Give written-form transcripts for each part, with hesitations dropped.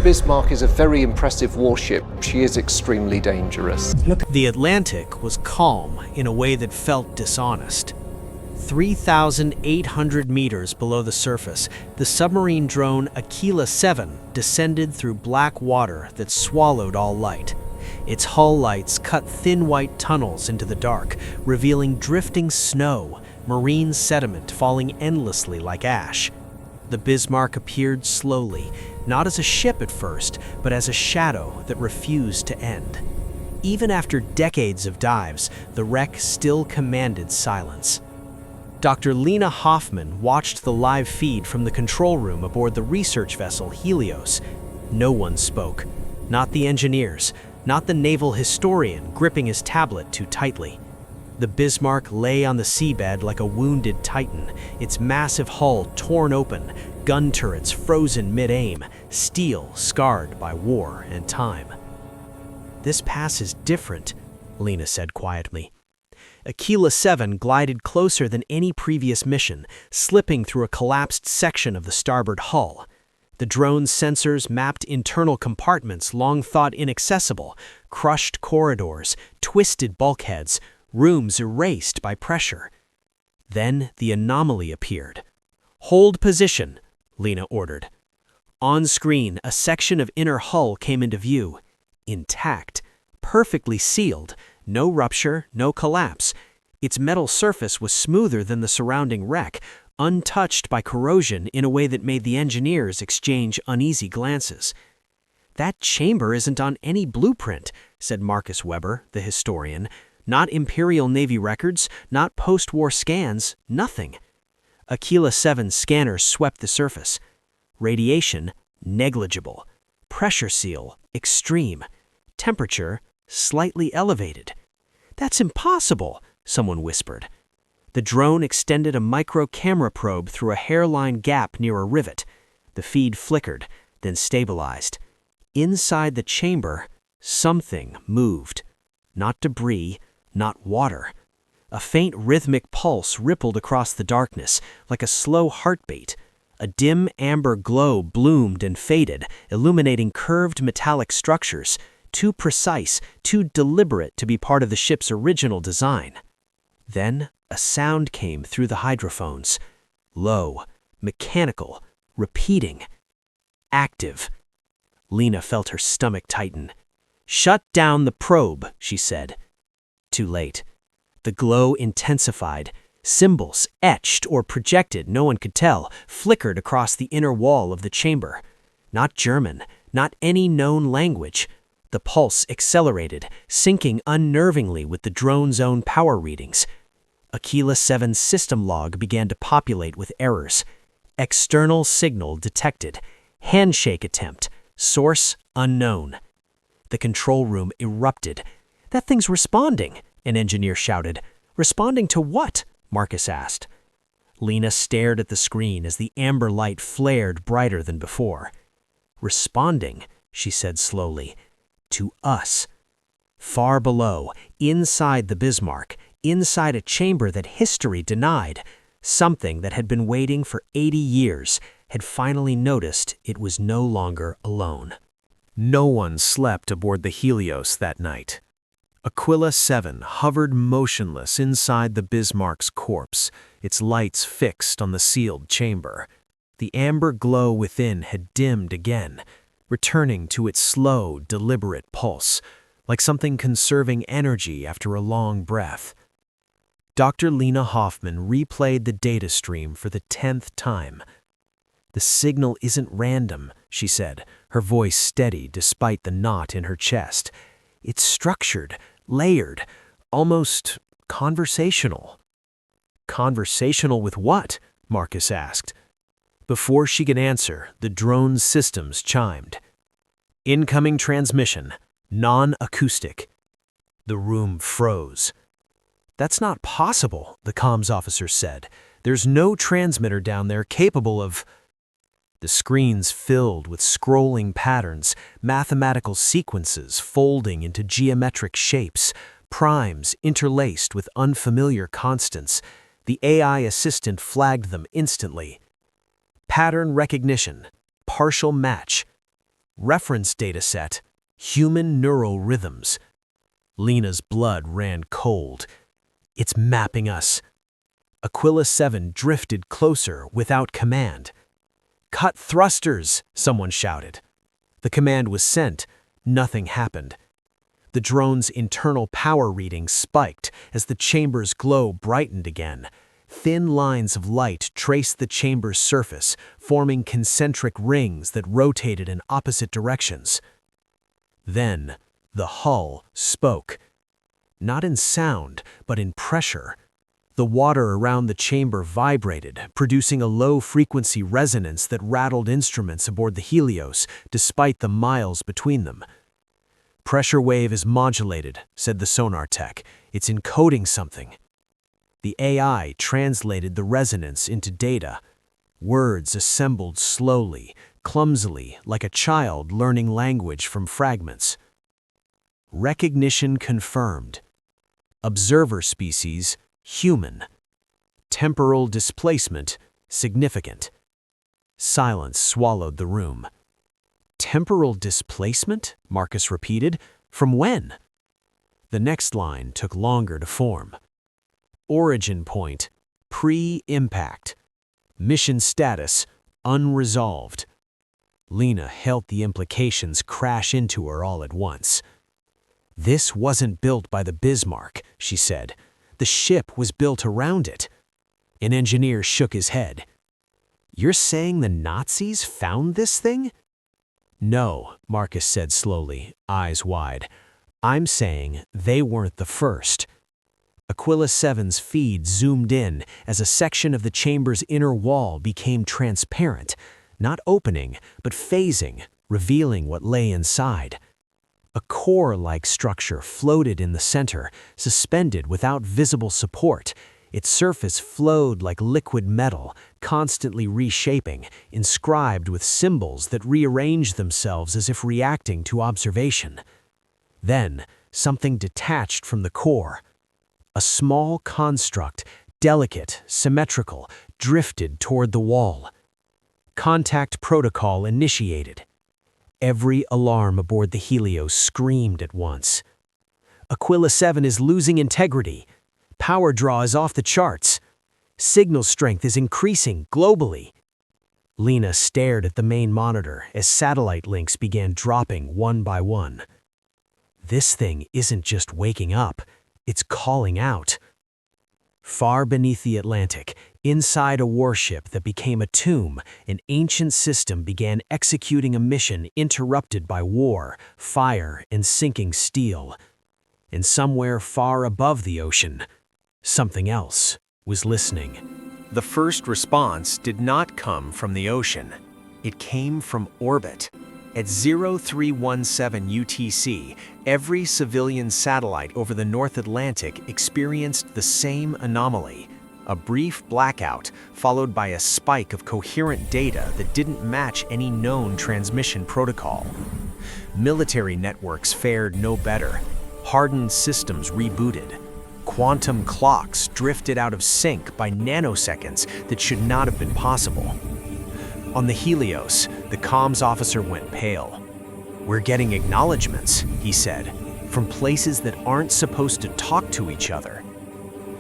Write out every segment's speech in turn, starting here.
Bismarck is a very impressive warship. She is extremely dangerous. The Atlantic was calm in a way that felt dishonest. 3,800 meters below the surface, the submarine drone Aquila 7 descended through black water that swallowed all light. Its hull lights cut thin white tunnels into the dark, revealing drifting snow, marine sediment falling endlessly like ash. The Bismarck appeared slowly, not as a ship at first, but as a shadow that refused to end. Even after decades of dives, the wreck still commanded silence. Dr. Lena Hoffman watched the live feed from the control room aboard the research vessel Helios. No one spoke. Not the engineers, not the naval historian gripping his tablet too tightly. The Bismarck lay on the seabed like a wounded titan, its massive hull torn open, gun turrets frozen mid-aim, steel scarred by war and time. "This pass is different," Lena said quietly. Aquila 7 glided closer than any previous mission, slipping through a collapsed section of the starboard hull. The drone's sensors mapped internal compartments long thought inaccessible, crushed corridors, twisted bulkheads, rooms erased by pressure. Then the anomaly appeared. "Hold position," Lena ordered. On screen, a section of inner hull came into view. Intact, perfectly sealed, no rupture, no collapse. Its metal surface was smoother than the surrounding wreck, untouched by corrosion in a way that made the engineers exchange uneasy glances. "That chamber isn't on any blueprint," said Marcus Weber, the historian. "Not Imperial Navy records, not post-war scans, nothing." Aquila 7's scanners swept the surface. Radiation, negligible. Pressure seal, extreme. Temperature, slightly elevated. "That's impossible," someone whispered. The drone extended a micro-camera probe through a hairline gap near a rivet. The feed flickered, then stabilized. Inside the chamber, something moved. Not debris, not water. A faint rhythmic pulse rippled across the darkness, like a slow heartbeat. A dim amber glow bloomed and faded, illuminating curved metallic structures, too precise, too deliberate to be part of the ship's original design. Then a sound came through the hydrophones. Low, mechanical, repeating. Active. Lena felt her stomach tighten. "Shut down the probe," she said. Too late. The glow intensified. Symbols, etched or projected, no one could tell, flickered across the inner wall of the chamber. Not German, not any known language. The pulse accelerated, syncing unnervingly with the drone's own power readings. Aquila 7's system log began to populate with errors. External signal detected. Handshake attempt. Source unknown. The control room erupted. "That thing's responding," an engineer shouted. "Responding to what?" Marcus asked. Lena stared at the screen as the amber light flared brighter than before. "Responding," she said slowly. "To us." Far below, inside the Bismarck, inside a chamber that history denied, something that had been waiting for 80 years had finally noticed it was no longer alone. No one slept aboard the Helios that night. Aquila 7 hovered motionless inside the Bismarck's corpse, its lights fixed on the sealed chamber. The amber glow within had dimmed again, returning to its slow, deliberate pulse, like something conserving energy after a long breath. Dr. Lena Hoffman replayed the data stream for the 10th time. "The signal isn't random," she said, her voice steady despite the knot in her chest. "It's structured, layered, almost conversational." "Conversational with what?" Marcus asked. Before she could answer, the drone's systems chimed. "Incoming transmission, non-acoustic." The room froze. "That's not possible," the comms officer said. "There's no transmitter down there capable of—" The screens filled with scrolling patterns, mathematical sequences folding into geometric shapes, primes interlaced with unfamiliar constants. The AI assistant flagged them instantly. "Pattern recognition. Partial match." Reference dataset, human neural rhythms. Lena's blood ran cold. It's mapping us. Aquila 7 drifted closer without command. "Cut thrusters," someone shouted. The command was sent. Nothing happened. The drone's internal power readings spiked as the chamber's glow brightened again. Thin lines of light traced the chamber's surface, forming concentric rings that rotated in opposite directions. Then, the hull spoke. Not in sound, but in pressure. The water around the chamber vibrated, producing a low-frequency resonance that rattled instruments aboard the Helios, despite the miles between them. "Pressure wave is modulated," said the sonar tech. "It's encoding something." The AI translated the resonance into data. Words assembled slowly, clumsily, like a child learning language from fragments. Recognition confirmed. Observer species, human. Temporal displacement, significant. Silence swallowed the room. "Temporal displacement?" Marcus repeated. "From when?" The next line took longer to form. Origin point, pre-impact. Mission status, unresolved. Lena felt the implications crash into her all at once. "This wasn't built by the Bismarck," she said. "The ship was built around it." An engineer shook his head. "You're saying the Nazis found this thing?" "No," Marcus said slowly, eyes wide. "I'm saying they weren't the first." Aquila 7's feed zoomed in as a section of the chamber's inner wall became transparent, not opening, but phasing, revealing what lay inside. A core-like structure floated in the center, suspended without visible support. Its surface flowed like liquid metal, constantly reshaping, inscribed with symbols that rearranged themselves as if reacting to observation. Then, something detached from the core. A small construct, delicate, symmetrical, drifted toward the wall. Contact protocol initiated. Every alarm aboard the Helios screamed at once. "Aquila 7 is losing integrity. Power draw is off the charts. Signal strength is increasing globally." Lena stared at the main monitor as satellite links began dropping one by one. "This thing isn't just waking up, it's calling out." Far beneath the Atlantic, inside a warship that became a tomb, an ancient system began executing a mission interrupted by war, fire, and sinking steel. And somewhere far above the ocean, something else was listening. The first response did not come from the ocean. It came from orbit. At 0317 UTC, every civilian satellite over the North Atlantic experienced the same anomaly. A brief blackout, followed by a spike of coherent data that didn't match any known transmission protocol. Military networks fared no better. Hardened systems rebooted. Quantum clocks drifted out of sync by nanoseconds that should not have been possible. On the Helios, the comms officer went pale. "We're getting acknowledgments," he said, "from places that aren't supposed to talk to each other."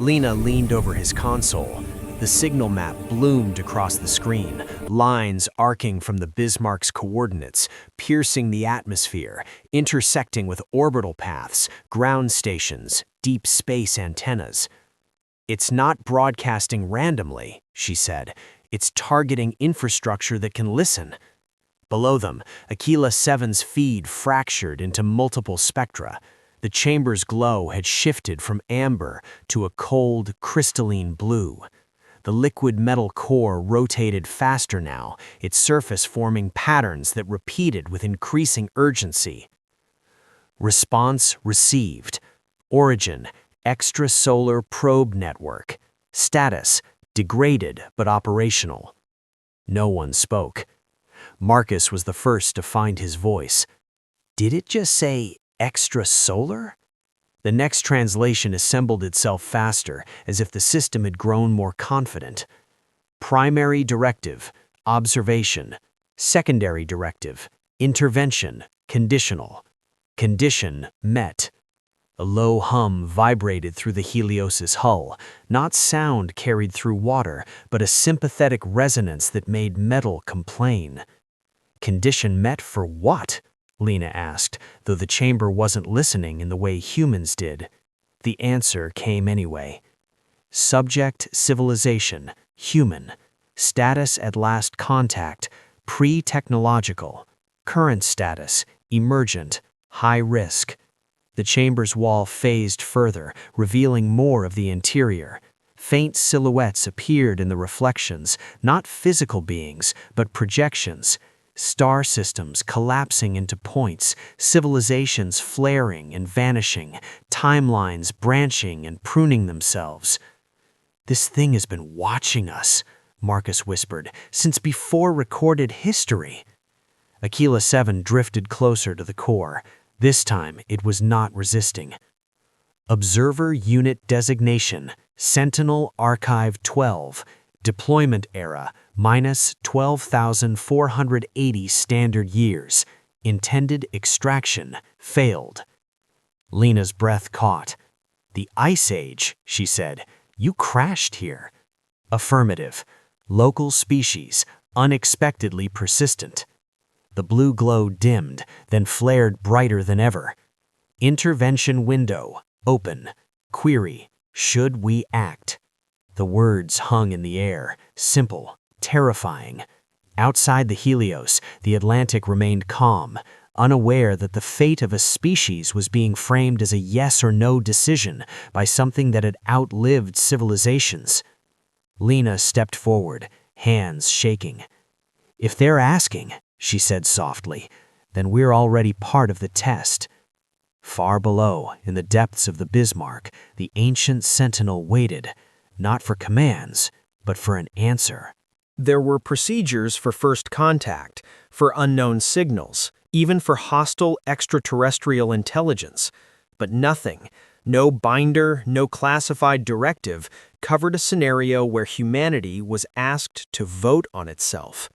Lena leaned over his console. The signal map bloomed across the screen, lines arcing from the Bismarck's coordinates, piercing the atmosphere, intersecting with orbital paths, ground stations, deep space antennas. "It's not broadcasting randomly," she said. "It's targeting infrastructure that can listen." Below them, Aquila 7's feed fractured into multiple spectra. The chamber's glow had shifted from amber to a cold, crystalline blue. The liquid metal core rotated faster now, its surface forming patterns that repeated with increasing urgency. Response received. Origin, extrasolar probe network. Status, degraded but operational. No one spoke. Marcus was the first to find his voice. "Did it just say extrasolar?" The next translation assembled itself faster, as if the system had grown more confident. Primary directive, observation. Secondary directive, Intervention, conditional. Condition met. A low hum vibrated through the Helios's hull, not sound carried through water, but a sympathetic resonance that made metal complain. Condition met for what? Lena asked, though the chamber wasn't listening in the way humans did. The answer came anyway. Subject, civilization, human. Status at last contact, pre-technological. Current status, emergent, high risk. The chamber's wall phased further, revealing more of the interior. Faint silhouettes appeared in the reflections, not physical beings, but projections. Star systems collapsing into points, civilizations flaring and vanishing, timelines branching and pruning themselves. "This thing has been watching us," Marcus whispered, "since before recorded history." Aquila 7 drifted closer to the core. This time, it was not resisting. Observer Unit Designation, Sentinel Archive 12, Deployment Era, minus 12,480 standard years. Intended extraction, failed. Lena's breath caught. "The Ice Age," she said. "You crashed here." Affirmative. Local species, unexpectedly persistent. The blue glow dimmed, then flared brighter than ever. Intervention window, open. Query, should we act? The words hung in the air, simple, terrifying. Outside the Helios, the Atlantic remained calm, unaware that the fate of a species was being framed as a yes or no decision by something that had outlived civilizations. Lena stepped forward, hands shaking. "If they're asking," she said softly, "then we're already part of the test." Far below, in the depths of the Bismarck, the ancient sentinel waited, not for commands, but for an answer. There were procedures for first contact, for unknown signals, even for hostile extraterrestrial intelligence. But nothing, no binder, no classified directive, covered a scenario where humanity was asked to vote on itself.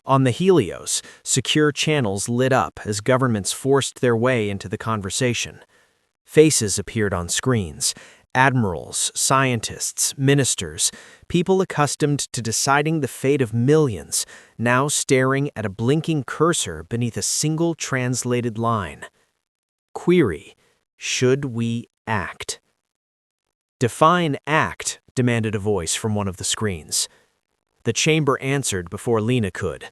On the Helios, secure channels lit up as governments forced their way into the conversation. Faces appeared on screens. Admirals, scientists, ministers, people accustomed to deciding the fate of millions, now staring at a blinking cursor beneath a single translated line. Query, should we act? Define act, demanded a voice from one of the screens. The chamber answered before Lena could.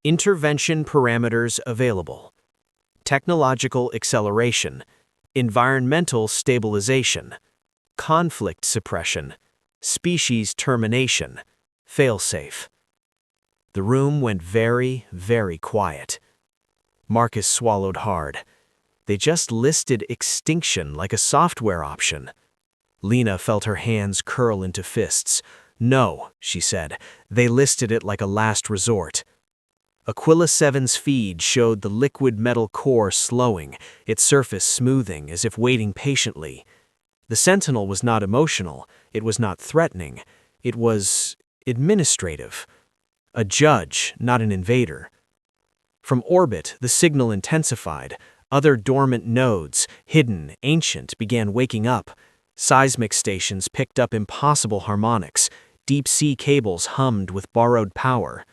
Intervention parameters available. Technological acceleration. Environmental stabilization. Conflict suppression. Species termination. Failsafe. The room went very, very quiet. Marcus swallowed hard. They just listed extinction like a software option. Lena felt her hands curl into fists. "No," she said, "they listed it like a last resort." Aquila 7's feed showed the liquid metal core slowing, its surface smoothing as if waiting patiently. The Sentinel was not emotional, it was not threatening, it was administrative. A judge, not an invader. From orbit, the signal intensified. Other dormant nodes, hidden, ancient, began waking up. Seismic stations picked up impossible harmonics. Deep-sea cables hummed with borrowed power.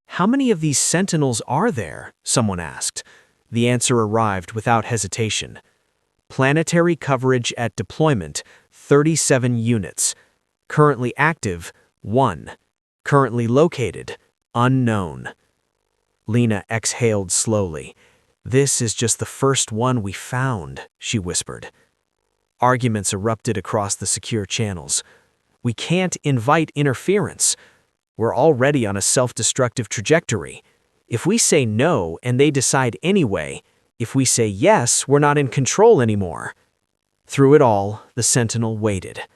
"How many of these Sentinels are there?" someone asked. The answer arrived without hesitation. Planetary coverage at deployment, 37 units. Currently active, 1. Currently located, unknown. Lena exhaled slowly. "This is just the first one we found," she whispered. Arguments erupted across the secure channels. "We can't invite interference. We're already on a self-destructive trajectory. If we say no and they decide anyway, if we say yes, we're not in control anymore." Through it all, the Sentinel waited.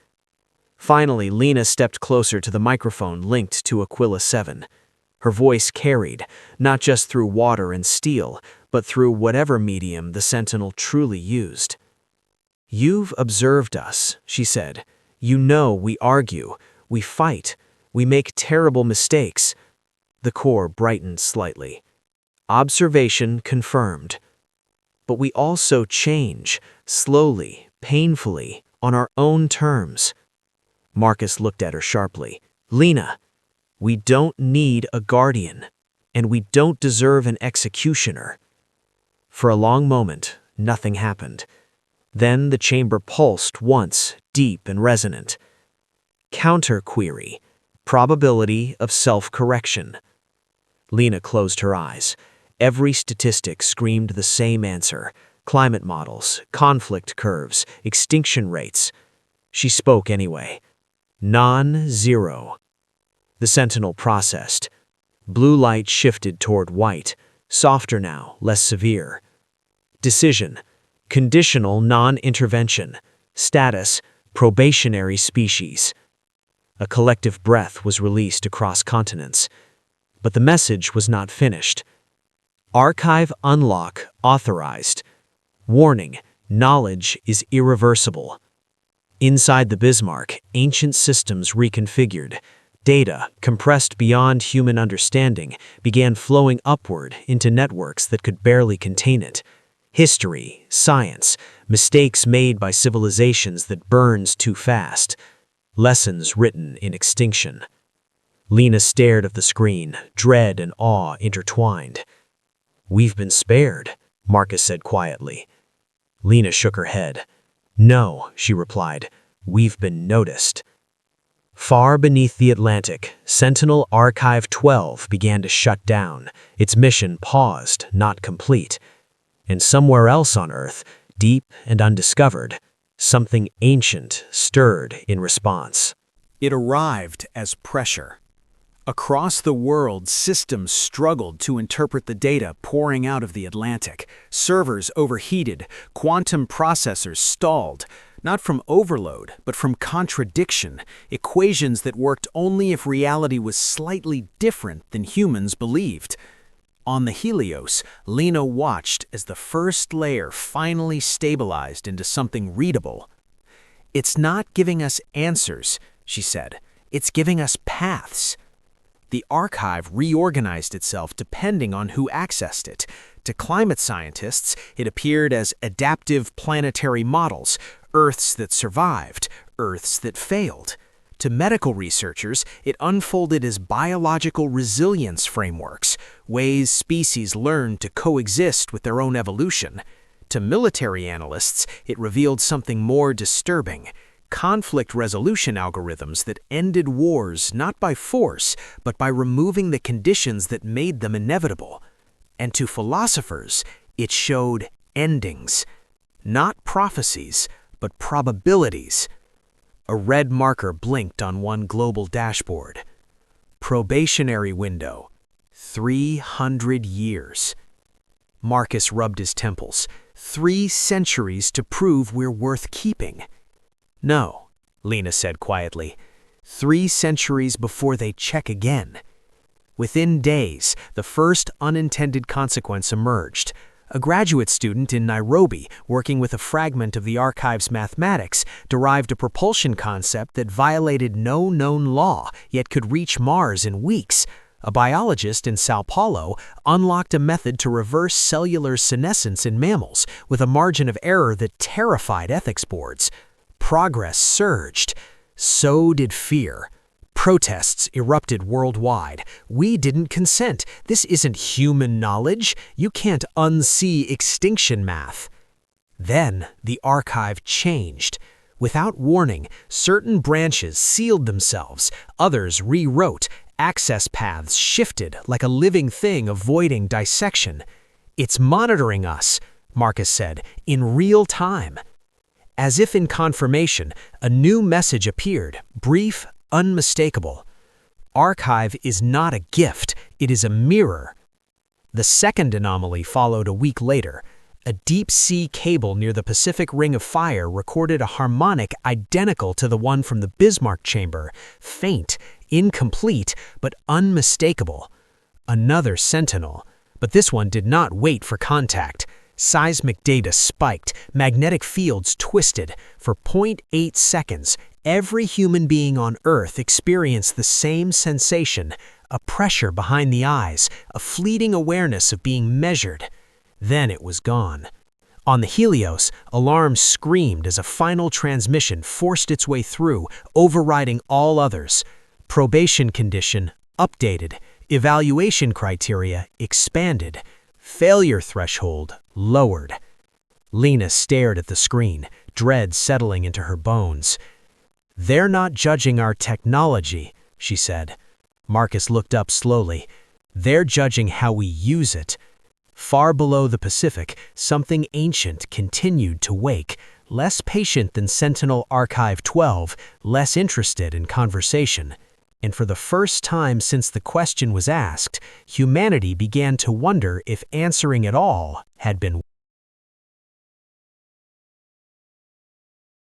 Finally, Lena stepped closer to the microphone linked to Aquila 7. Her voice carried, not just through water and steel, but through whatever medium the Sentinel truly used. "You've observed us," she said. "You know we argue, we fight, we make terrible mistakes." The core brightened slightly. Observation confirmed. But we also change, slowly, painfully, on our own terms. Marcus looked at her sharply. Lena, we don't need a guardian, and we don't deserve an executioner. For a long moment, nothing happened. Then the chamber pulsed once, deep and resonant. Counter-query, probability of self-correction. Lena closed her eyes. Every statistic screamed the same answer. Climate models, conflict curves, extinction rates. She spoke anyway. Non-zero. The sentinel processed. Blue light shifted toward white, softer now, less severe. Decision. Conditional non-intervention. Status. Probationary species. A collective breath was released across continents. But the message was not finished. Archive unlock authorized. Warning, knowledge is irreversible. Inside the Bismarck, ancient systems reconfigured. Data, compressed beyond human understanding, began flowing upward into networks that could barely contain it. History, science, mistakes made by civilizations that burns too fast. Lessons written in extinction. Lena stared at the screen, dread and awe intertwined. We've been spared, Marcus said quietly. Lena shook her head. No, she replied, we've been noticed. Far beneath the Atlantic, Sentinel Archive 12 began to shut down, its mission paused, not complete. And somewhere else on Earth, deep and undiscovered, something ancient stirred in response. It arrived as pressure. Across the world, systems struggled to interpret the data pouring out of the Atlantic. Servers overheated, quantum processors stalled, not from overload, but from contradiction, equations that worked only if reality was slightly different than humans believed. On the Helios, Lena watched as the first layer finally stabilized into something readable. It's not giving us answers, she said. It's giving us paths. The archive reorganized itself depending on who accessed it. To climate scientists, it appeared as adaptive planetary models, Earths that survived, Earths that failed. To medical researchers, it unfolded as biological resilience frameworks, ways species learned to coexist with their own evolution. To military analysts, it revealed something more disturbing. Conflict resolution algorithms that ended wars not by force, but by removing the conditions that made them inevitable. And to philosophers, it showed endings, not prophecies, but probabilities. A red marker blinked on one global dashboard. Probationary window, 300 years. Marcus rubbed his temples. 3 centuries to prove we're worth keeping. No, Lena said quietly. 3 centuries before they check again. Within days, the first unintended consequence emerged. A graduate student in Nairobi, working with a fragment of the archive's mathematics, derived a propulsion concept that violated no known law, yet could reach Mars in weeks. A biologist in Sao Paulo unlocked a method to reverse cellular senescence in mammals, with a margin of error that terrified ethics boards. Progress surged. So did fear. Protests erupted worldwide. We didn't consent. This isn't human knowledge. You can't unsee extinction math. Then the archive changed. Without warning, certain branches sealed themselves. Others rewrote. Access paths shifted like a living thing avoiding dissection. It's monitoring us, Marcus said, in real time. As if in confirmation, a new message appeared, brief, unmistakable. Archive is not a gift, it is a mirror. The second anomaly followed a week later. A deep-sea cable near the Pacific Ring of Fire recorded a harmonic identical to the one from the Bismarck chamber, faint, incomplete, but unmistakable. Another sentinel, but this one did not wait for contact. Seismic data spiked, magnetic fields twisted. For 0.8 seconds, every human being on Earth experienced the same sensation, a pressure behind the eyes, a fleeting awareness of being measured. Then it was gone. On the Helios, alarms screamed as a final transmission forced its way through, overriding all others. Probation condition updated. Evaluation criteria expanded. Failure threshold lowered. Lena stared at the screen, dread settling into her bones. "They're not judging our technology," she said. Marcus looked up slowly. "They're judging how we use it." Far below the Pacific, something ancient continued to wake, less patient than Sentinel Archive 12, less interested in conversation. And for the first time since the question was asked, humanity began to wonder if answering at all had been